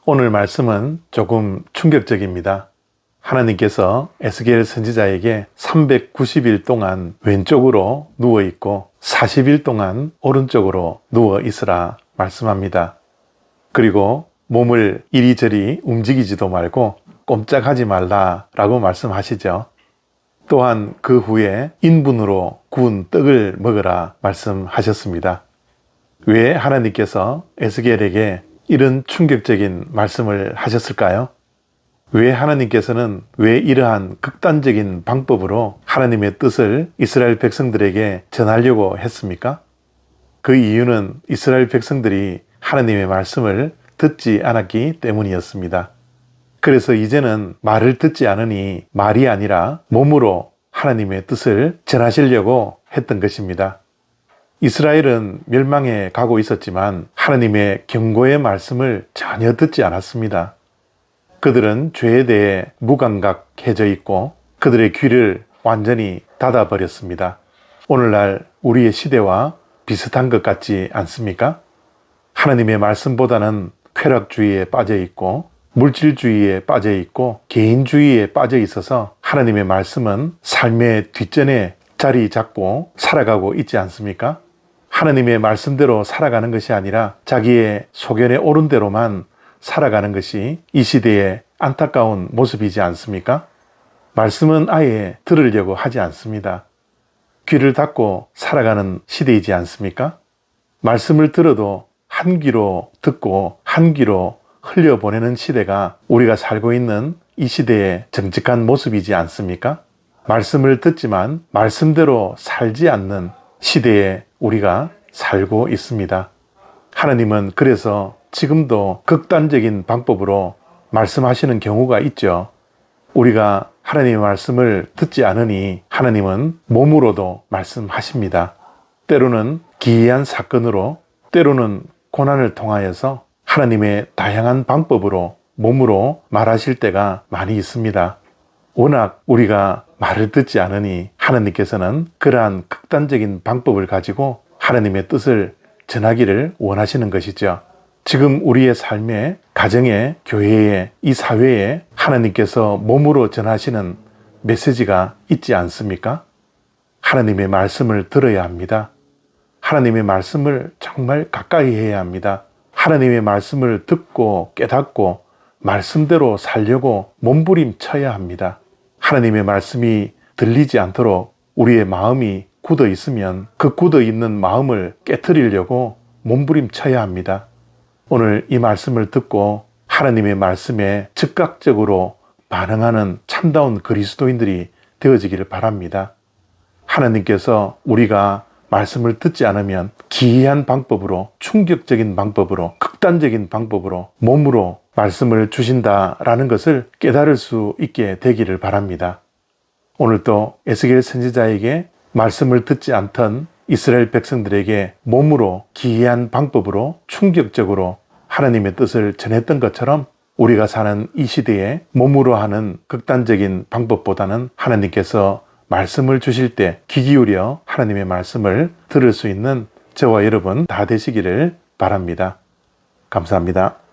오늘 말씀은 조금 충격적입니다. 하나님께서 에스겔 선지자에게 390일 동안 왼쪽으로 누워 있고 40일 동안 오른쪽으로 누워 있으라 말씀합니다. 그리고 몸을 이리저리 움직이지도 말고 꼼짝하지 말라라고 말씀하시죠. 또한 그 후에 인분으로 구운 떡을 먹으라 말씀하셨습니다. 왜 하나님께서 에스겔에게 이런 충격적인 말씀을 하셨을까요? 왜 하나님께서는 왜 이러한 극단적인 방법으로 하나님의 뜻을 이스라엘 백성들에게 전하려고 했습니까? 그 이유는 이스라엘 백성들이 하나님의 말씀을 듣지 않았기 때문이었습니다. 그래서 이제는 말을 듣지 않으니 말이 아니라 몸으로 하나님의 뜻을 전하시려고 했던 것입니다. 이스라엘은 멸망에 가고 있었지만 하나님의 경고의 말씀을 전혀 듣지 않았습니다. 그들은 죄에 대해 무감각해져 있고 그들의 귀를 완전히 닫아버렸습니다. 오늘날 우리의 시대와 비슷한 것 같지 않습니까? 하나님의 말씀보다는 쾌락주의에 빠져 있고 물질주의에 빠져 있고 개인주의에 빠져 있어서 하나님의 말씀은 삶의 뒷전에 자리 잡고 살아가고 있지 않습니까? 하나님의 말씀대로 살아가는 것이 아니라 자기의 소견에 옳은 대로만 살아가는 것이 이 시대의 안타까운 모습이지 않습니까? 말씀은 아예 들으려고 하지 않습니다. 귀를 닫고 살아가는 시대이지 않습니까? 말씀을 들어도 한 귀로 듣고 한 귀로 흘려보내는 시대가 우리가 살고 있는 이 시대의 정직한 모습이지 않습니까? 말씀을 듣지만 말씀대로 살지 않는 시대에 우리가 살고 있습니다. 하나님은 그래서 지금도 극단적인 방법으로 말씀하시는 경우가 있죠. 우리가 하나님의 말씀을 듣지 않으니 하나님은 몸으로도 말씀하십니다. 때로는 기이한 사건으로, 때로는 고난을 통하여서 하나님의 다양한 방법으로 몸으로 말하실 때가 많이 있습니다. 워낙 우리가 말을 듣지 않으니 하나님께서는 그러한 극단적인 방법을 가지고 하나님의 뜻을 전하기를 원하시는 것이죠. 지금 우리의 삶에, 가정에, 교회에, 이 사회에 하나님께서 몸으로 전하시는 메시지가 있지 않습니까? 하나님의 말씀을 들어야 합니다. 하나님의 말씀을 정말 가까이 해야 합니다. 하나님의 말씀을 듣고 깨닫고 말씀대로 살려고 몸부림쳐야 합니다. 하나님의 말씀이 들리지 않도록 우리의 마음이 굳어 있으면 그 굳어 있는 마음을 깨트리려고 몸부림쳐야 합니다. 오늘 이 말씀을 듣고 하나님의 말씀에 즉각적으로 반응하는 참다운 그리스도인들이 되어지기를 바랍니다. 하나님께서 우리가 말씀을 듣지 않으면 기이한 방법으로, 충격적인 방법으로, 극단적인 방법으로 몸으로 말씀을 주신다라는 것을 깨달을 수 있게 되기를 바랍니다. 오늘도 에스겔 선지자에게 말씀을 듣지 않던 이스라엘 백성들에게 몸으로 기이한 방법으로 충격적으로 하나님의 뜻을 전했던 것처럼 우리가 사는 이 시대에 몸으로 하는 극단적인 방법보다는 하나님께서 말씀을 주실 때 귀 기울여 하나님의 말씀을 들을 수 있는 저와 여러분 다 되시기를 바랍니다. 감사합니다.